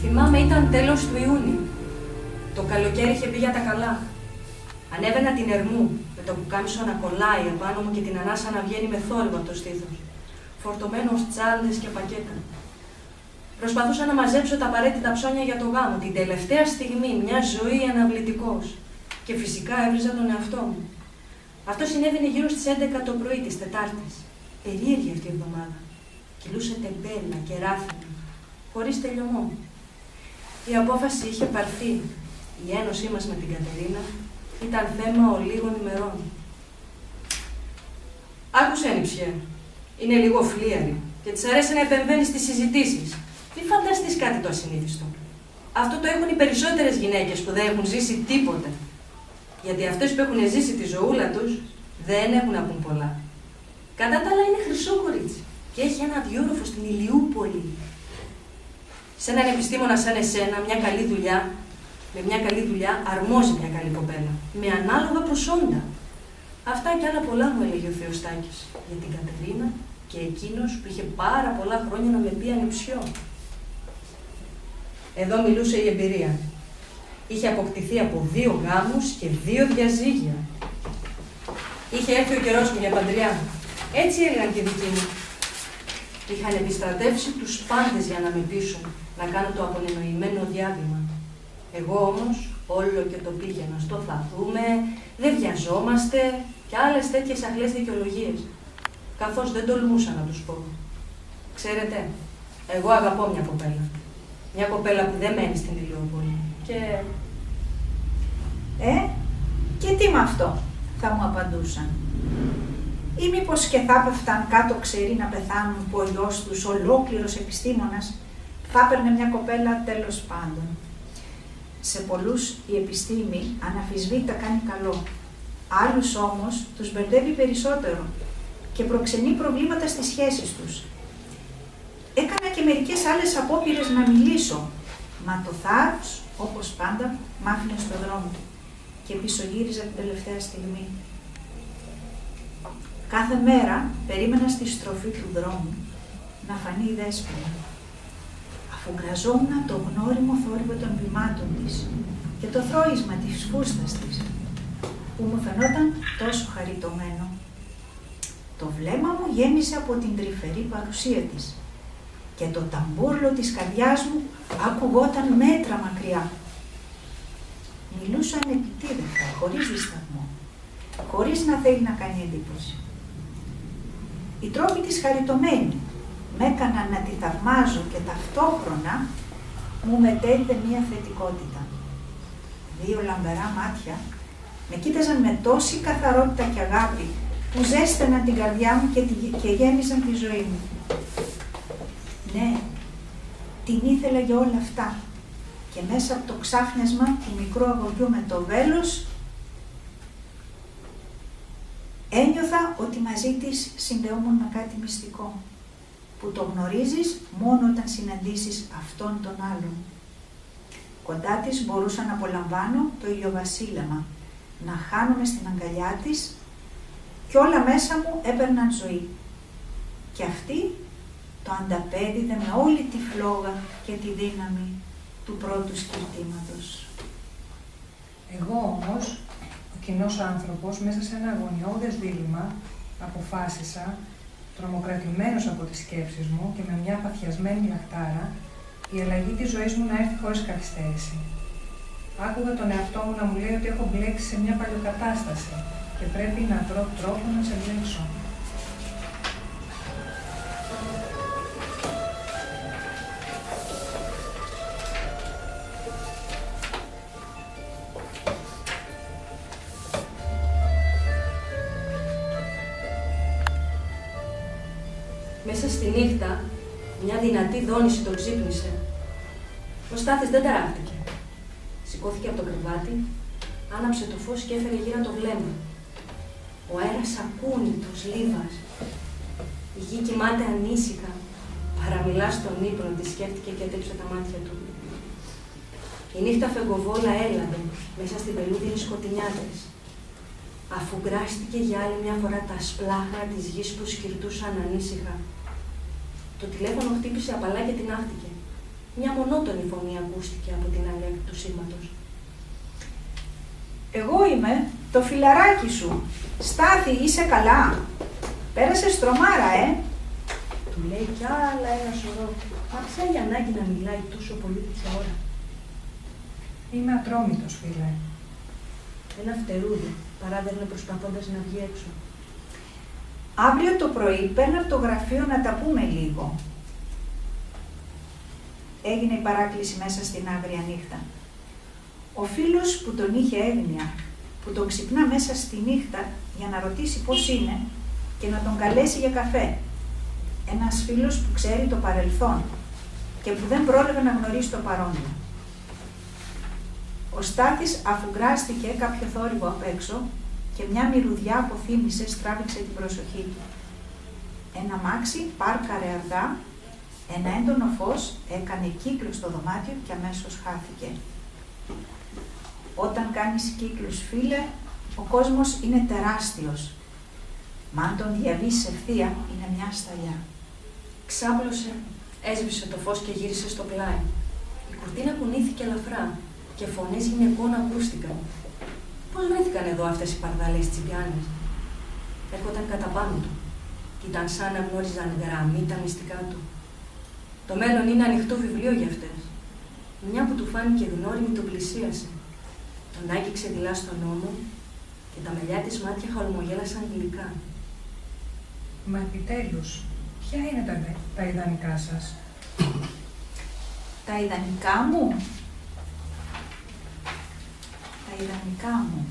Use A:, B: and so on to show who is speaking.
A: Θυμάμαι ήταν τέλος του Ιούνιου. Το καλοκαίρι είχε πει για τα καλά. Ανέβαινα την Ερμού, με το πουκάμισο να κολλάει επάνω μου και την ανάσα να βγαίνει με θόρυβο από το στήθος, φορτωμένος τσάντες και πακέτα. Προσπαθούσα να μαζέψω τα απαραίτητα ψώνια για το γάμο, την τελευταία στιγμή, μια ζωή αναβλητικός. Και φυσικά έβριζα τον εαυτό μου. Αυτό συνέβαινε γύρω στις 11 το πρωί της Τετάρτης. Περίεργη αυτή η εβδομάδα. Κυλούσε τεμπέλα και ράφινα, χωρίς τελειωμό. Η απόφαση είχε πάρθει. Η ένωσή μας με την Κατερίνα ήταν θέμα ολίγων ημερών. Άκουσε, Νηψιέ. Είναι λίγο φλίαρη και της αρέσει να επεμβαίνει στις συζητήσεις. Μη φανταστείς κάτι το ασυνήθιστο. Αυτό το έχουν οι περισσότερες γυναίκες που δεν έχουν ζήσει τίποτε. Γιατί αυτές που έχουν ζήσει τη ζωούλα τους δεν έχουν να πούν πολλά. Κατά τα άλλα είναι χρυσό κορίτσι και έχει ένα διόροφο στην Ηλιούπολη. Σε έναν επιστήμονα σαν εσένα, με μια καλή δουλειά αρμόζει μια καλή κοπέλα. Με ανάλογα προσόντα. Αυτά και άλλα πολλά μου έλεγε ο Θεοστάκης για την Κατερίνα και εκείνος που είχε πάρα πολλά χρόνια να με πει ανιψιό. Εδώ μιλούσε η εμπειρία. Είχε αποκτηθεί από 2 γάμους και 2 διαζύγια. Είχε έρθει ο καιρός μου για παντριά. Έτσι έλεγαν και οι δικοί μου. Είχαν επιστρατεύσει τους πάντες για να με πείσουν να κάνω το απονενοημένο διάβημα. Εγώ όμως όλο και το πήγαινα στο θα δούμε, δεν βιαζόμαστε και άλλες τέτοιες αχλές δικαιολογίες. Καθώς δεν τολμούσα να τους πω. Ξέρετε, εγώ αγαπώ μια κοπέλα. Μια κοπέλα που δεν μένει στην Ηλιούπολη.
B: Και τι με αυτό, θα μου απαντούσαν. Ή μήπως και θα πέφταν κάτω ξεροί να πεθάνουν που ο γιος τους, ολόκληρος επιστήμονας, θα έπαιρνε μια κοπέλα τέλος πάντων. Σε πολλούς η επιστήμη αναφυσβήτητα κάνει καλό. Άλλους όμως τους μπερδεύει περισσότερο και προξενεί προβλήματα στις σχέσεις τους. Έκανα και μερικές άλλες απόπειρες να μιλήσω, μα το θάρρος, όπως πάντα, μ' άφηνε στον δρόμο και πισωγύριζα την τελευταία στιγμή. Κάθε μέρα περίμενα στη στροφή του δρόμου να φανεί η Δέσποινα. Αφού γκραζόμουν το γνώριμο θόρυβο των βημάτων της και το θρώισμα της φούστας της, που μου φαινόταν τόσο χαριτωμένο. Το βλέμμα μου γέμισε από την τρυφερή παρουσία της και το ταμπούρλο της καρδιάς μου ακουγόταν μέτρα μακριά. Μιλούσα ανεπιτίδευτα, χωρίς δισταγμό, χωρίς να θέλει να κάνει εντύπωση. Οι τρόποι της χαριτωμένοι με έκαναν να τη θαυμάζω και ταυτόχρονα μου μετέδιδε μία θετικότητα. 2 λαμπερά μάτια με κοίταζαν με τόση καθαρότητα και αγάπη που ζέσταναν την καρδιά μου και γέμιζαν τη ζωή μου. Ναι, την ήθελα για όλα αυτά και μέσα από το ξάφνιασμα του μικρού αγοριού με το βέλος ένιωθα ότι μαζί της συνδεόμουν με κάτι μυστικό, που το γνωρίζεις μόνο όταν συναντήσεις αυτόν τον άλλον. Κοντά της μπορούσα να απολαμβάνω το ηλιοβασίλεμα, να χάνομαι στην αγκαλιά της και όλα μέσα μου έπαιρναν ζωή. Και αυτή το ανταπέδιδε με όλη τη φλόγα και τη δύναμη του πρώτου σκυρτήματος.
C: Εγώ όμως, ο κοινός άνθρωπος, μέσα σε ένα αγωνιώδες δίλημμα, αποφάσισα, τρομοκρατημένος από τις σκέψεις μου και με μια παθιασμένη λαχτάρα, η αλλαγή της ζωής μου να έρθει χωρίς καθυστέρηση. Άκουγα τον εαυτό μου να μου λέει ότι έχω μπλέξει σε μια παλιοκατάσταση και πρέπει να βρω τρόπο να σε μπλέξω.
A: Μέσα στη νύχτα, μια δυνατή δόνηση τον ξύπνησε. Ο Στάθης δεν ταράχτηκε. Σηκώθηκε από το κρεβάτι, άναψε το φως και έφερε γύρω το βλέμμα. Ο αέρας ακούνητος, λίβας. Η γη κοιμάται ανήσυχα. Παραμιλά στον ύπνο, τη σκέφτηκε και έτρεψε τα μάτια του. Η νύχτα φεγκοβόλα έλαβε μέσα στην πελούδινη σκοτεινιά της. Αφού γκράστηκε για άλλη μια φορά τα σπλάχνα της γης που σκυρτούσαν ανήσυχα. Το τηλέφωνο χτύπησε απαλά και την άχτηκε. Μια μονότονη φωνή ακούστηκε από την άλλη άκρη του σήματος.
B: Εγώ είμαι το φιλαράκι σου. Στάθη, είσαι καλά? Πέρασε τρομάρα,
A: Του λέει κι άλλα ένα σωρό. Μα ποια η ανάγκη να μιλάει τόσο πολύ τέτοια ώρα?
C: Είμαι ατρόμητος, φίλε.
A: Ένα φτερούδι, παράδερνε προσπαθώντας να βγει έξω.
B: Αύριο το πρωί παίρνω από το γραφείο να τα πούμε λίγο. Έγινε η παράκληση μέσα στην άγρια νύχτα. Ο φίλος που τον είχε έγνοια, που τον ξυπνά μέσα στη νύχτα για να ρωτήσει πώς είναι και να τον καλέσει για καφέ. Ένας φίλος που ξέρει το παρελθόν και που δεν πρόλαβε να γνωρίσει το παρόν. Ο Στάθης αφουγκράστηκε κάποιο θόρυβο απ' έξω και μια μυρουδιά από θύμησες τράβηξε την προσοχή του. Ένα μάξι πάρκαρε αργά, ένα έντονο φως έκανε κύκλο στο δωμάτιο και αμέσως χάθηκε. Όταν κάνεις κύκλους, φίλε, ο κόσμος είναι τεράστιος. Μα αν τον διαβείς ευθεία, είναι μια σταλιά.
A: Ξάπλωσε, έσβησε το φως και γύρισε στο πλάι. Η κουρτίνα κουνήθηκε ελαφρά και φωνές γυναικών ακούστηκαν. Πώς βρέθηκαν εδώ αυτές οι παρδαλές τσιπιάνες? Έρχονταν κατά πάνω του και ήταν σαν να γνώριζαν γραμμή τα μυστικά του. Το μέλλον είναι ανοιχτό βιβλίο για αυτές. Μια που του φάνηκε γνώριμη τον πλησίασε. Τον άγγιξε δειλά στον ώμο και τα μελιά της μάτια χαλμογέλασαν γλυκά.
C: Μα επιτέλους, ποια είναι τα ιδανικά σας?
B: Τα ιδανικά μου? Τα ιδανικά μου.